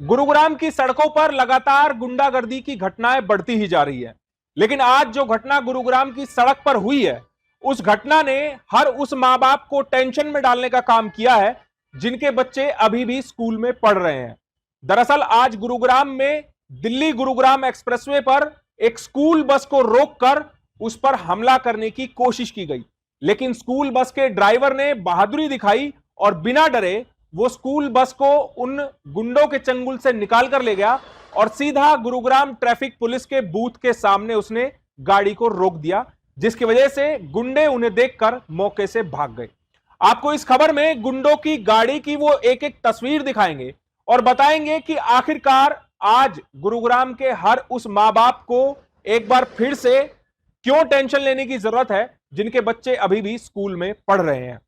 गुरुग्राम की सड़कों पर लगातार गुंडागर्दी की घटनाएं बढ़ती ही जा रही है, लेकिन आज जो घटना गुरुग्राम की सड़क पर हुई है, उस घटना ने हर उस मां बाप को टेंशन में डालने का काम किया है जिनके बच्चे अभी भी स्कूल में पढ़ रहे हैं। दरअसल आज गुरुग्राम में दिल्ली गुरुग्राम एक्सप्रेसवे पर एक स्कूल बस को रोककर उस पर हमला करने की कोशिश की गई, लेकिन स्कूल बस के ड्राइवर ने बहादुरी दिखाई और बिना डरे वो स्कूल बस को उन गुंडों के चंगुल से निकाल कर ले गया और सीधा गुरुग्राम ट्रैफिक पुलिस के बूथ के सामने उसने गाड़ी को रोक दिया, जिसकी वजह से गुंडे उन्हें देखकर मौके से भाग गए। आपको इस खबर में गुंडों की गाड़ी की वो एक एक तस्वीर दिखाएंगे और बताएंगे कि आखिरकार आज गुरुग्राम के हर उस मां बाप को एक बार फिर से क्यों टेंशन लेने की जरूरत है जिनके बच्चे अभी भी स्कूल में पढ़ रहे हैं।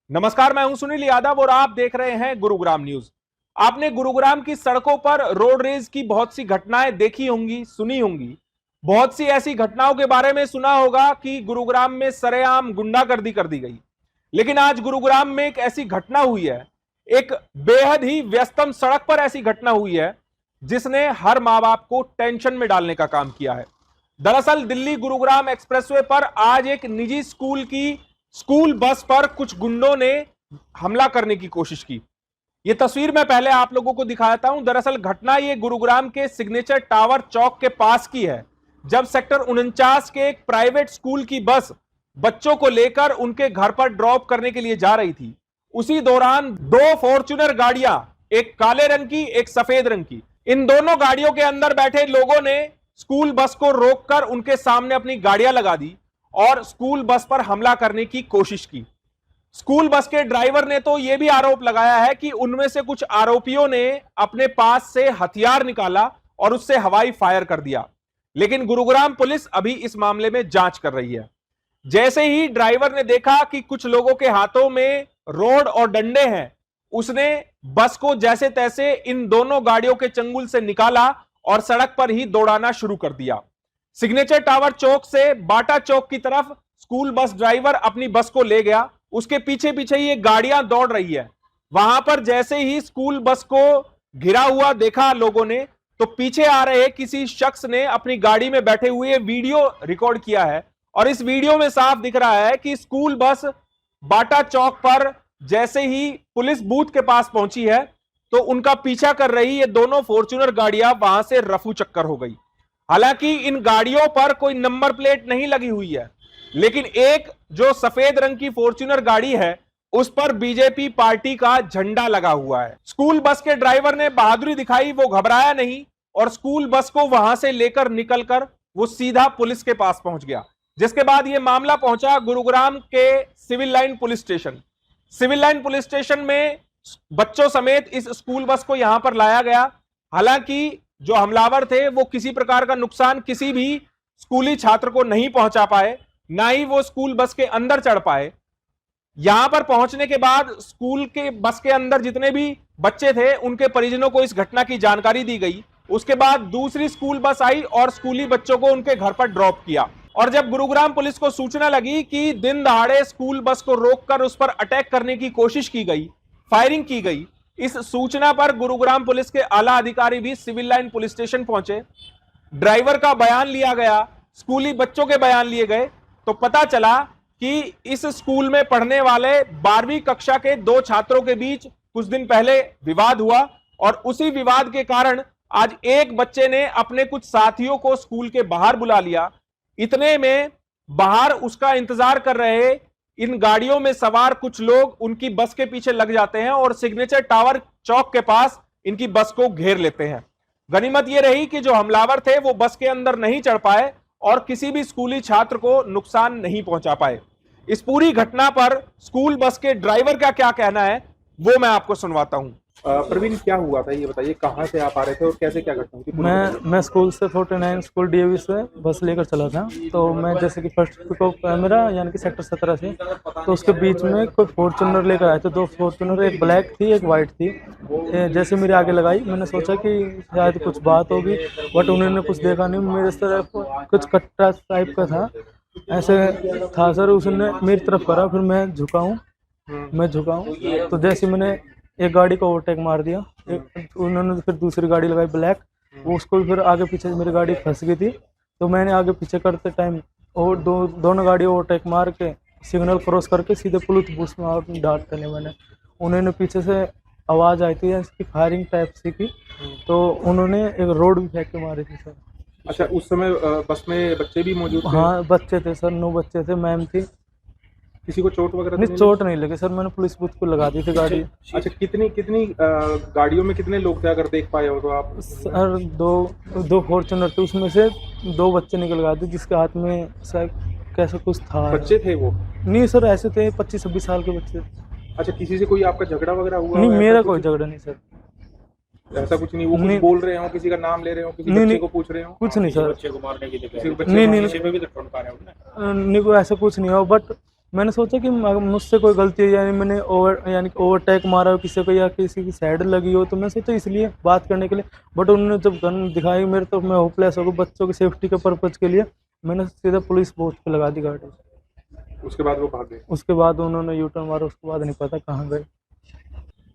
नमस्कार, मैं हूं सुनील यादव और आप देख रहे हैं गुरुग्राम न्यूज। आपने गुरुग्राम की सड़कों पर रोड रेज की बहुत सी घटनाएं देखी होंगी, सुनी होंगी। बहुत सी ऐसी घटनाओं के बारे में सुना होगा कि गुरुग्राम में सरेआम गुंडागर्दी कर दी गई, लेकिन आज गुरुग्राम में एक ऐसी घटना हुई है, एक बेहद ही व्यस्तम सड़क पर ऐसी घटना हुई है जिसने हर मां बाप को टेंशन में डालने का काम किया है। दरअसल दिल्ली गुरुग्राम एक्सप्रेसवे पर आज एक निजी स्कूल की स्कूल बस पर कुछ गुंडों ने हमला करने की कोशिश की। यह तस्वीर मैं पहले आप लोगों को दिखाता हूं। दरअसल घटना ये गुरुग्राम के सिग्नेचर टावर चौक के पास की है, जब सेक्टर 49 के एक प्राइवेट स्कूल की बस बच्चों को लेकर उनके घर पर ड्रॉप करने के लिए जा रही थी। उसी दौरान दो फॉर्च्यूनर गाड़ियां, एक काले रंग की एक सफेद रंग की, इन दोनों गाड़ियों के अंदर बैठे लोगों ने स्कूल बस को रोककर उनके सामने अपनी गाड़ियां लगा दी और स्कूल बस पर हमला करने की कोशिश की। स्कूल बस के ड्राइवर ने तो यह भी आरोप लगाया है कि उनमें से कुछ आरोपियों ने अपने पास से हथियार निकाला और उससे हवाई फायर कर दिया, लेकिन गुरुग्राम पुलिस अभी इस मामले में जांच कर रही है। जैसे ही ड्राइवर ने देखा कि कुछ लोगों के हाथों में रोड और डंडे हैं, उसने बस को जैसे तैसे इन दोनों गाड़ियों के चंगुल से निकाला और सड़क पर ही दौड़ाना शुरू कर दिया। सिग्नेचर टावर चौक से बाटा चौक की तरफ स्कूल बस ड्राइवर अपनी बस को ले गया, उसके पीछे पीछे ये गाड़ियां दौड़ रही है। वहां पर जैसे ही स्कूल बस को घिरा हुआ देखा लोगों ने, तो पीछे आ रहे किसी शख्स ने अपनी गाड़ी में बैठे हुए वीडियो रिकॉर्ड किया है और इस वीडियो में साफ दिख रहा है कि स्कूल बस बाटा चौक पर जैसे ही पुलिस बूथ के पास पहुंची है तो उनका पीछा कर रही ये दोनों फॉर्च्यूनर गाड़ियां वहां से रफू चक्कर हो गई। हालांकि इन गाड़ियों पर कोई नंबर प्लेट नहीं लगी हुई है, लेकिन एक जो सफेद रंग की फॉर्च्यूनर गाड़ी है उस पर बीजेपी पार्टी का झंडा लगा हुआ है। स्कूल बस के ड्राइवर ने बहादुरी दिखाई, वो घबराया नहीं और स्कूल बस को वहां से लेकर निकलकर वो सीधा पुलिस के पास पहुंच गया, जिसके बाद यह मामला पहुंचा गुरुग्राम के civil line police station. Civil line police station में बच्चों समेत इस स्कूल बस को यहां पर लाया गया। हालांकि जो हमलावर थे वो किसी प्रकार का नुकसान किसी भी स्कूली छात्र को नहीं पहुंचा पाए, ना ही वो स्कूल बस के अंदर चढ़ पाए। यहां पर पहुंचने के बाद स्कूल के बस के अंदर जितने भी बच्चे थे उनके परिजनों को इस घटना की जानकारी दी गई। उसके बाद दूसरी स्कूल बस आई और स्कूली बच्चों को उनके घर पर ड्रॉप किया। और जब गुरुग्राम पुलिस को सूचना लगी कि दिन दहाड़े स्कूल बस को रोककर उस पर अटैक करने की कोशिश की गई, फायरिंग की गई, इस सूचना पर गुरुग्राम पुलिस के आला अधिकारी भी सिविल लाइन पुलिस स्टेशन पहुंचे। ड्राइवर का बयान लिया गया, स्कूली बच्चों के बयान लिए गए, तो पता चला कि इस स्कूल में पढ़ने वाले 12वीं कक्षा के दो छात्रों के बीच कुछ दिन पहले विवाद हुआ और उसी विवाद के कारण आज एक बच्चे ने अपने कुछ साथियों को स्कूल के बाहर बुला लिया। इतने में बाहर उसका इंतजार कर रहे इन गाड़ियों में सवार कुछ लोग उनकी बस के पीछे लग जाते हैं और सिग्नेचर टावर चौक के पास इनकी बस को घेर लेते हैं। गनीमत यह रही कि जो हमलावर थे वो बस के अंदर नहीं चढ़ पाए और किसी भी स्कूली छात्र को नुकसान नहीं पहुंचा पाए। इस पूरी घटना पर स्कूल बस के ड्राइवर का क्या कहना है वो मैं आपको सुनवाता हूं। प्रवीण, क्या हुआ था ये बताइए, कहाँ से आप आ रहे थे और कैसे क्या घटना हुई थी? मैं स्कूल से 49 स्कूल डीएवी से बस लेकर चला था। तो मैं जैसे कि फर्स्ट पिकअप मेरा यानी कि सेक्टर 17 से, तो उसके बीच में कोई फॉर्च्यूनर लेकर आए थे। दो फॉर्च्यूनर, एक ब्लैक थी एक वाइट थी। जैसे मेरे आगे लगाई, मैंने सोचा कि शायद कुछ बात होगी, बट उन्होंने कुछ देखा नहीं। मेरे तरफ कुछ कट्टा टाइप का था, ऐसे था सर। उसने मेरी तरफ करा, फिर मैं झुका हूँ तो जैसे मैंने एक गाड़ी को ओवरटेक मार दिया, उन्होंने फिर दूसरी गाड़ी लगाई ब्लैक, वो उसको फिर आगे पीछे मेरी गाड़ी फंस गई थी, तो मैंने आगे पीछे करते टाइम और दोनों गाड़ी ओवरटेक मार के सिग्नल क्रॉस करके सीधे पुलिस बूथ में डांट करने मैंने, उन्होंने पीछे से आवाज़ आई थी इसकी फायरिंग टाइप सी की, तो उन्होंने एक रोड भी फेंक के मारी थी सर। अच्छा, उस समय बस में बच्चे भी मौजूद थे? हाँ बच्चे थे सर, 9 बच्चे थे, मैम थी। किसी को चोट वगैरह नहीं चोट नहीं लगी सर, मैंने पुलिस बूथ को लगा दी थी गाड़ी। अच्छा, कितनी गाड़ियों में कितने लोग थे अगर देख पाए हो तो आप? सर दो फॉर्च्यूनर थे, उसमें से 2 बच्चे निकल गए थे जिसके हाथ में सर कैसा कुछ था। बच्चे थे वो? नहीं सर ऐसे थे 25-26 साल के बच्चे। अच्छा, किसी से कोई आपका झगड़ा वगैरह हुआ? नहीं मेरा कोई झगड़ा नहीं सर। ऐसा कुछ नहीं? वो कुछ बोल रहे हो, किसी का नाम ले रहे हो, किसी बच्चे को पूछ रहे हो? कुछ नहीं सर, बच्चे को मारने की नहीं कोई ऐसा कुछ नहीं हो, बट मैंने सोचा कि मुझसे कोई गलती है, यानी मैंने ओवरटेक मारा हो किसी को या किसी की साइड लगी हो, तो मैं सोचा इसलिए बात करने के लिए, बट उन्होंने जब गन दिखाई मेरे तो मैं होपलेस हो गया। बच्चों की सेफ्टी के पर्पज़ के लिए मैंने सीधा पुलिस बूथ पे लगा दी गाड़ी। उसके बाद वो भाग गए? उसके बाद उन्होंने यू टर्न मारा, उसके बाद नहीं पता कहाँ गए।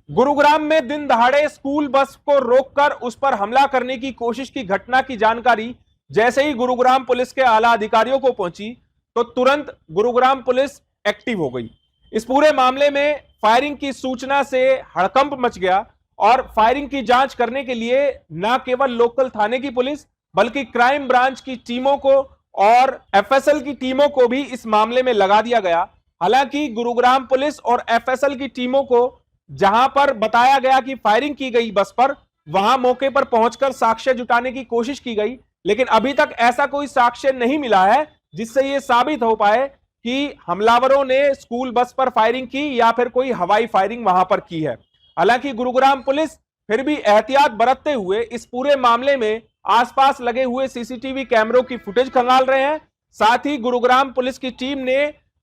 गुरुग्राम में दिन दहाड़े स्कूल बस को रोककर उस पर हमला करने की कोशिश की घटना की जानकारी जैसे ही गुरुग्राम पुलिस के आला अधिकारियों को पहुंची तो तुरंत गुरुग्राम पुलिस एक्टिव हो गई। इस पूरे मामले में फायरिंग की सूचना से हड़कंप मच गया और फायरिंग की जांच करने के लिए न केवल लोकल थाने की पुलिस बल्कि क्राइम ब्रांच की टीमों को और एफएसएल की टीमों को भी इस मामले में लगा दिया गया। हालांकि गुरुग्राम पुलिस और एफएसएल की टीमों को जहां पर बताया गया कि फायरिंग की गई बस पर, वहां मौके पर पहुंचकर साक्ष्य जुटाने की कोशिश की गई, लेकिन अभी तक ऐसा कोई साक्ष्य नहीं मिला है जिससे यह साबित हो पाए कि हमलावरों ने स्कूल बस पर फायरिंग की या फिर कोई हवाई फायरिंग वहां पर की है। हालांकि गुरुग्राम पुलिस फिर भी एहतियात बरतते हुए इस पूरे मामले में आसपास लगे हुए सीसीटीवी कैमरों की फुटेज खंगाल रहे हैं। साथ ही गुरुग्राम पुलिस की टीम ने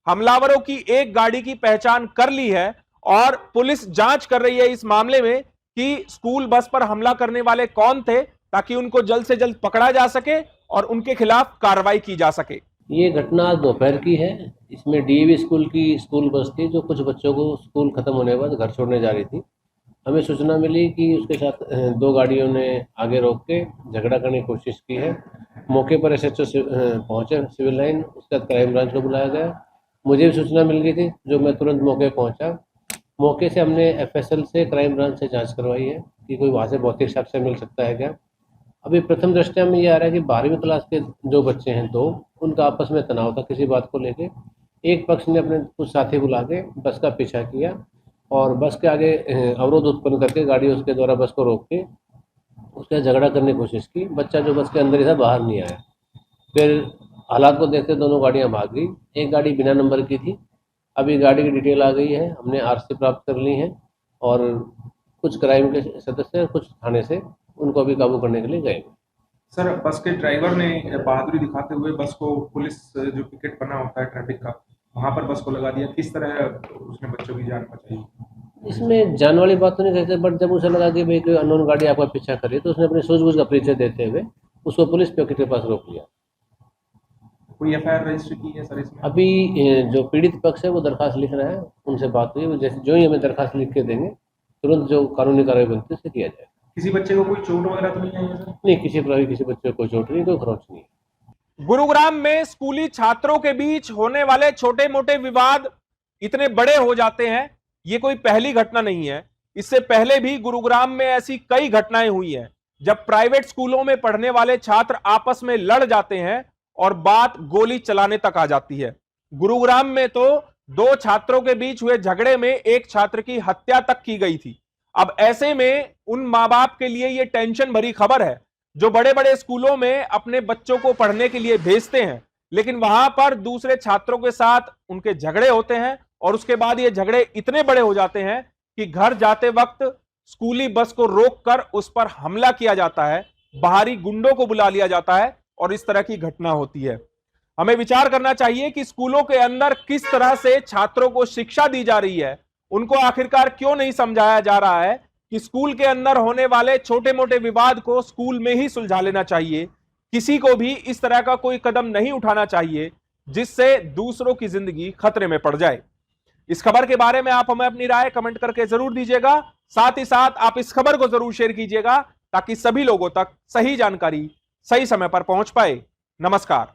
हमलावरों की एक गाड़ी की पहचान कर ली है और पुलिस जांच कर रही है इस मामले में कि स्कूल बस पर हमला करने वाले कौन थे, ताकि उनको जल्द से जल्द पकड़ा जा सके और उनके खिलाफ कार्रवाई की जा सके। ये घटना आज दोपहर की है। इसमें डीएवी स्कूल की स्कूल बस थी जो कुछ बच्चों को स्कूल खत्म होने के बाद घर छोड़ने जा रही थी। हमें सूचना मिली कि उसके साथ 2 गाड़ियों ने आगे रोक के झगड़ा करने की कोशिश की है। मौके पर एसएचओ पहुंचे सिविल लाइन, उसके बाद क्राइम ब्रांच को बुलाया गया। मुझे भी सूचना मिल गई थी जो मैं तुरंत मौके पर पहुंचा। मौके से हमने एफएसएल से क्राइम ब्रांच से जांच करवाई है कि कोई वहाँ से भौतिक साक्ष्य मिल सकता है क्या। अभी प्रथम दृष्टया में ये आ रहा है कि 12वीं क्लास के जो बच्चे हैं 2, उनका आपस में तनाव था किसी बात को लेके। एक पक्ष ने अपने कुछ साथी बुला के बस का पीछा किया और बस के आगे अवरोध उत्पन्न करके गाड़ी उसके द्वारा बस को रोक के उसके झगड़ा करने की कोशिश की। बच्चा जो बस के अंदर ही था बाहर नहीं आया। फिर हालात को देखते दोनों गाड़ियाँ भाग गई। एक गाड़ी बिना नंबर की थी। अभी गाड़ी की डिटेल आ गई है, हमने आरसी प्राप्त कर ली है और कुछ क्राइम के सदस्य कुछ थाने से उनको अभी काबू करने के लिए गए। सर, बस के ड्राइवर ने बहादुरी दिखाते हुए बस को, पुलिस जो पिकेट बना होता है ट्रैफिक का, वहां पर बस को लगा दिया। किस तरह उसने बच्चों की जान बचाई? इसमें जान वाली बात तो नहीं कहते, बट जब उसे लगा कि भाई कोई अननोन गाड़ी आपका पीछा करे तो उसने अपने सूझबूझ का परिचय देते हुए उसको पुलिस पिकेट के पास रोक लिया। कोई एफआईआर रजिस्टर की है सर इसमें? अभी जो पीड़ित पक्ष है वो दरखास्त लिख रहा है, उनसे बात हुई, जैसे जो ही हमें दरखास्त लिख के देंगे तुरंत जो कानूनी कार्रवाई बनती है उसे किया जाए। किसी बच्चे को कोई चोट वगैरह तो नहीं आई है सर? नहीं, किसी प्रकार किसी बच्चे को कोई चोट नहीं, कोई खरोच नहीं। गुरुग्राम में स्कूली छात्रों के बीच होने वाले छोटे मोटे विवाद इतने बड़े हो जाते हैं, ये कोई पहली घटना नहीं है। इससे पहले भी गुरुग्राम में ऐसी कई घटनाएं हुई हैं जब प्राइवेट स्कूलों में पढ़ने वाले छात्र आपस में लड़ जाते हैं और बात गोली चलाने तक आ जाती है। गुरुग्राम में तो 2 छात्रों के बीच हुए झगड़े में एक छात्र की हत्या तक की गई थी। अब ऐसे में उन माँ बाप के लिए यह टेंशन भरी खबर है जो बड़े बड़े स्कूलों में अपने बच्चों को पढ़ने के लिए भेजते हैं, लेकिन वहां पर दूसरे छात्रों के साथ उनके झगड़े होते हैं और उसके बाद ये झगड़े इतने बड़े हो जाते हैं कि घर जाते वक्त स्कूली बस को रोककर उस पर हमला किया जाता है, बाहरी गुंडों को बुला लिया जाता है और इस तरह की घटना होती है। हमें विचार करना चाहिए कि स्कूलों के अंदर किस तरह से छात्रों को शिक्षा दी जा रही है। उनको आखिरकार क्यों नहीं समझाया जा रहा है कि स्कूल के अंदर होने वाले छोटे मोटे विवाद को स्कूल में ही सुलझा लेना चाहिए। किसी को भी इस तरह का कोई कदम नहीं उठाना चाहिए जिससे दूसरों की जिंदगी खतरे में पड़ जाए। इस खबर के बारे में आप हमें अपनी राय कमेंट करके जरूर दीजिएगा। साथ ही साथ आप इस खबर को जरूर शेयर कीजिएगा ताकि सभी लोगों तक सही जानकारी सही समय पर पहुंच पाए। नमस्कार।